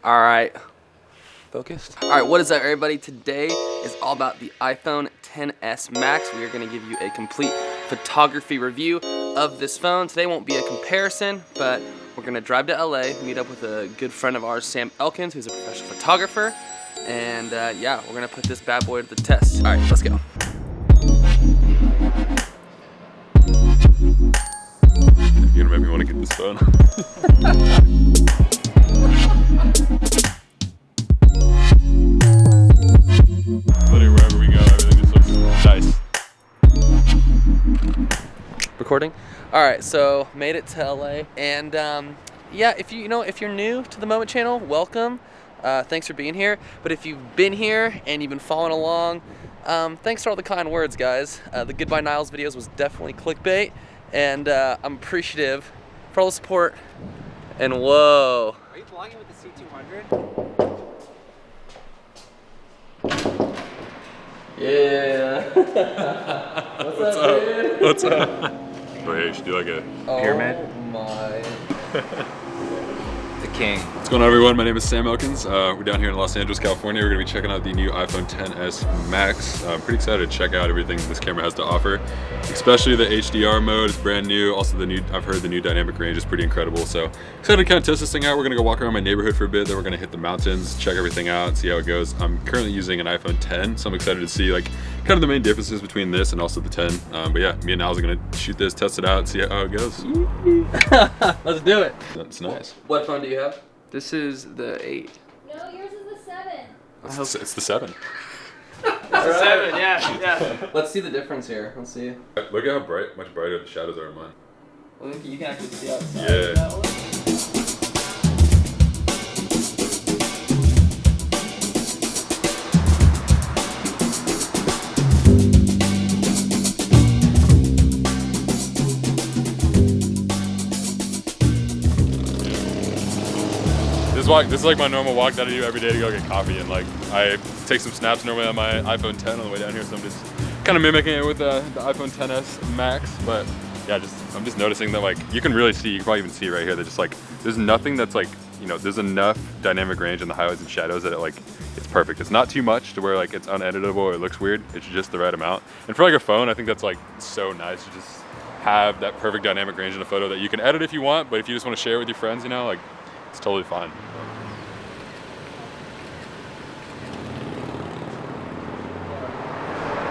All right, focused. All right, what is up, everybody? Today is all about the iPhone XS Max. We are gonna give you a complete photography review of this phone. Today won't be a comparison, but we're gonna drive to LA, meet up with a good friend of ours, Sam Elkins, who's a professional photographer. And yeah, we're gonna put this bad boy to the test. All right, let's go. You're gonna make me want to get this phone. Literally wherever we go, everything just looks nice. Recording. All right, so made it to LA, and yeah, if you're new to the Moment channel, welcome. Thanks for being here. But if you've been here and you've been following along, thanks for all the kind words, guys. The Goodbye Niles videos was definitely clickbait, and I'm appreciative for all the support. And whoa. Are you vlogging with the C200? Yeah. What's up, dude? What's up? Oh, yeah, you should do like a pyramid. Oh my. The king. What's going on, everyone? My name is Sam Elkins. We're down here in Los Angeles, California. We're going to be checking out the new iPhone XS Max. I'm pretty excited to check out everything this camera has to offer, especially the HDR mode. It's brand new. Also, I've heard the new dynamic range is pretty incredible. So excited to kind of test this thing out. We're going to go walk around my neighborhood for a bit. Then we're going to hit the mountains, check everything out, see how it goes. I'm currently using an iPhone X, so I'm excited to see like kind of the main differences between this and also the 10. But yeah, me and Niles are going to shoot this, test it out, see how it goes. Let's do it. That's nice. What phone do you have? This is the 8. No, yours is the 7. It's the 7. It's the 7, yeah. Let's see the difference here. Let's see. Look at how much brighter the shadows are in mine. Well, you can actually see outside. Yeah. That one. This is like my normal walk that I do every day to go get coffee, and like I take some snaps normally on my iPhone X on the way down here, so I'm just kind of mimicking it with the iPhone XS Max. But yeah, I'm just noticing that like you can really see, you can probably even see right here, that just like there's nothing that's like, you know, there's enough dynamic range in the highlights and shadows that it's perfect. It's not too much to where like it's uneditable or it looks weird. It's just the right amount. And for like a phone, I think that's like so nice to just have that perfect dynamic range in a photo that you can edit if you want, but if you just want to share it with your friends, you know, like it's totally fine.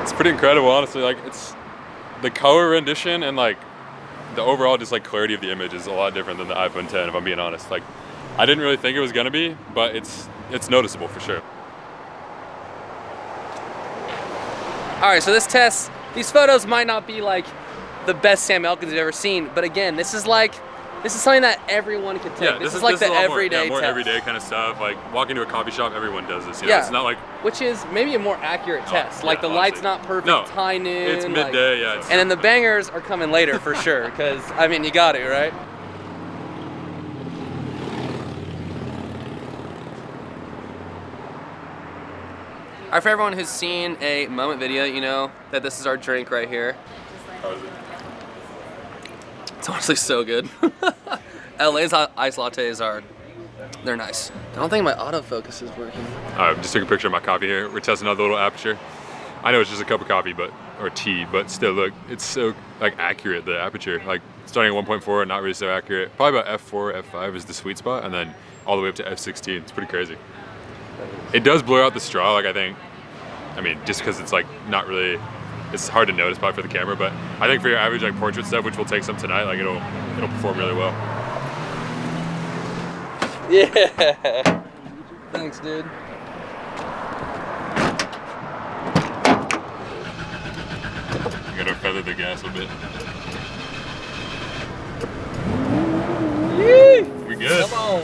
It's pretty incredible, honestly. Like it's the color rendition and like the overall just like clarity of the image is a lot different than the iPhone X, if I'm being honest. Like I didn't really think it was gonna be, but it's noticeable for sure. All right, so these photos might not be like the best Sam Elkins you've ever seen, but again, this is something that everyone could take. Yeah, this is like the everyday more test. everyday kind of stuff. Like walking to a coffee shop, everyone does this. You know? Yeah, It's not like, which is maybe a more accurate test. Like the light's not perfect, no, high noon. it's midday, yeah. And then the bangers are coming later for sure, because I mean you got to, right? All right, for everyone who's seen a Moment video, you know that this is our drink right here. how is it? It's honestly so good. LA's ice lattes they're nice. I don't think my autofocus is working. Just took a picture of my coffee here. We're testing out the little aperture. I know it's just a cup of coffee, or tea, but still, look, it's so like accurate, the aperture. Like starting at 1.4, not really so accurate. Probably about f4, f5 is the sweet spot, and then all the way up to f16. It's pretty crazy. It does blur out the straw, like I mean, just because it's like not really, it's hard to notice probably for the camera, but I think for your average like portrait stuff, which we'll take some tonight, like it'll perform really well. Yeah. Thanks, dude. You gotta feather the gas a bit. Yee! We good? Come on.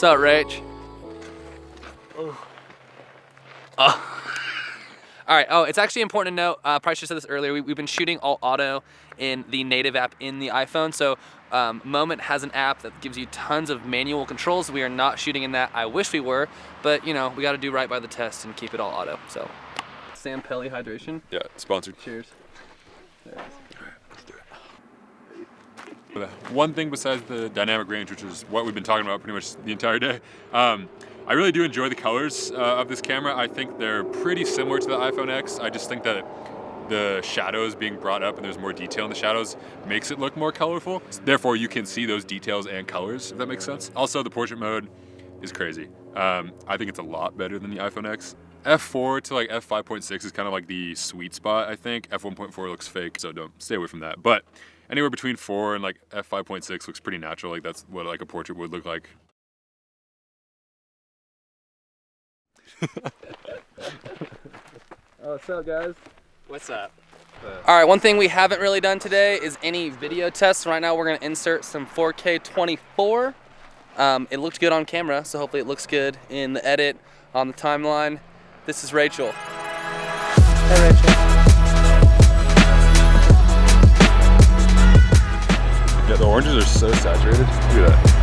What's up, Rach? Oh. All right. Oh, it's actually important to note. Probably should have said this earlier. We've been shooting all auto in the native app in the iPhone. So Moment has an app that gives you tons of manual controls. We are not shooting in that. I wish we were, but you know we got to do right by the test and keep it all auto. So Sam Pelly Hydration. Yeah, sponsored. Cheers. There it is. One thing besides the dynamic range, which is what we've been talking about pretty much the entire day, I really do enjoy the colors of this camera. I think they're pretty similar to the iPhone X. I just think that the shadows being brought up and there's more detail in the shadows makes it look more colorful. Therefore, you can see those details and colors, if that makes sense. Also, the portrait mode is crazy. I think it's a lot better than the iPhone X. F4 to like F5.6 is kind of like the sweet spot, I think. F1.4 looks fake, so don't stay away from that. But anywhere between 4 and like F5.6 looks pretty natural. Like that's what like a portrait would look like. Oh, what's up, guys? What's up? All right, one thing we haven't really done today is any video tests. Right now we're gonna insert some 4K 24. It looked good on camera, so hopefully it looks good in the edit on the timeline. This is Rachel. Hey, Rachel. Yeah, the oranges are so saturated. Look at that.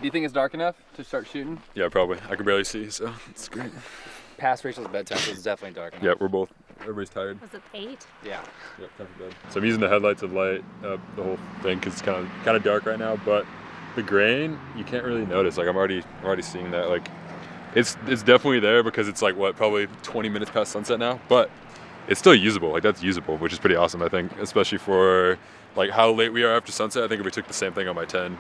Do you think it's dark enough to start shooting? Yeah, probably. I can barely see, so it's great. Past Rachel's bedtime, so it's definitely dark enough. Yeah, everybody's tired. Was it 8? Yeah. Yep, time for bed. So I'm using the headlights to light up the whole thing because it's kind of dark right now, but the grain, you can't really notice. Like I'm already seeing that. Like it's definitely there because it's like what, probably 20 minutes past sunset now, but it's still usable. Like that's usable, which is pretty awesome, I think, especially for like how late we are after sunset. I think if we took the same thing on my 10,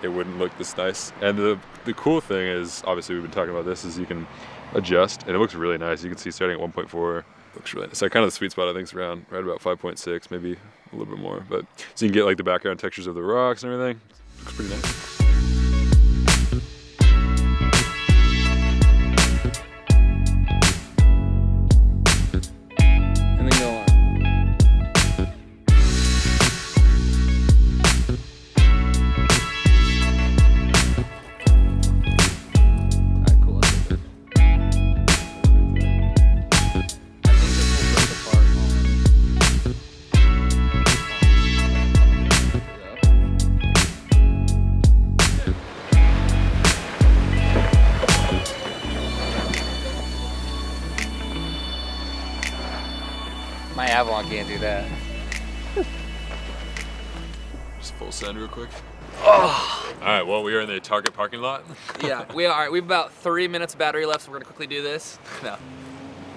it wouldn't look this nice. And the cool thing is, obviously we've been talking about this, is you can adjust and it looks really nice. You can see starting at 1.4 looks really nice. So kind of the sweet spot I think is around right about 5.6, maybe a little bit more. But so you can get like the background textures of the rocks and everything. Looks pretty nice. And then go on. My Avalon can't do that. Just full send real quick. Oh. All right, well, we are in the Target parking lot. Yeah, we are. We have about 3 minutes of battery left, so we're gonna quickly do this. No.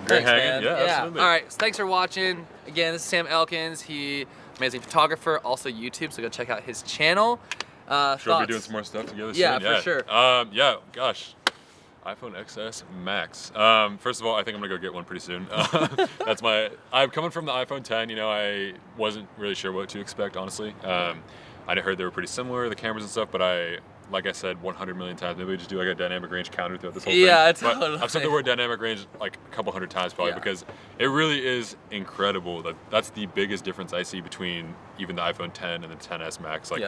Great Thanks, hanging. man. Yeah, absolutely. All right, so thanks for watching. Again, this is Sam Elkins. He amazing photographer, also YouTube, so go check out his channel. Sure, we'll be doing some more stuff together Yeah, soon. for sure. Yeah, gosh. iPhone XS Max. First of all, I think I'm gonna go get one pretty soon. I'm coming from the iPhone 10, you know, I wasn't really sure what to expect, honestly. I heard they were pretty similar, the cameras and stuff, but like I said 100 million times, maybe we just do like a dynamic range counter throughout this whole thing. Yeah, totally. But I've said the word dynamic range like a couple hundred times probably, because it really is incredible. That's the biggest difference I see between even the iPhone 10 and the 10s Max. Like,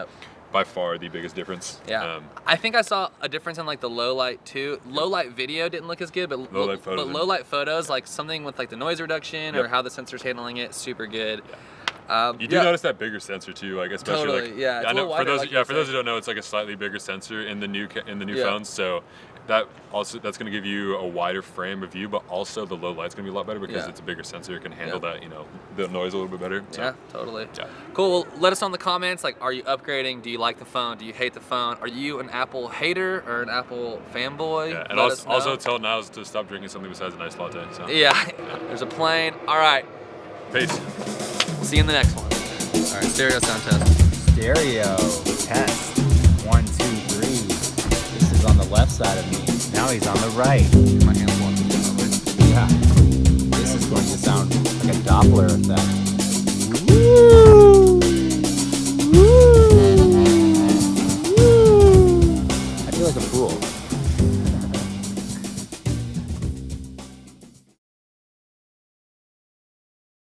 by far the biggest difference. Yeah, I think I saw a difference in like the low light too. Low light video didn't look as good, but low light photos, like something with like the noise reduction or how the sensor's handling it, super good. You do notice that bigger sensor too, like especially totally, like yeah. I know wider, for those who don't know, it's like a slightly bigger sensor in the new phones. So that's going to give you a wider frame of view, but also the low light's going to be a lot better because it's a bigger sensor. It can handle that, you know, the noise a little bit better. So. Yeah, totally. Yeah. Cool. Well, let us know in the comments. Like, are you upgrading? Do you like the phone? Do you hate the phone? Are you an Apple hater or an Apple fanboy? Yeah, and also tell Niles to stop drinking something besides a nice latte. So. Yeah. There's a plane. All right. Peace. We'll see you in the next one. All right. Stereo sound test. Stereo test. 1, 2, 3. This is on the left side of me. Now he's on the right. My hand's walking. Doppler effect. I feel like a fool.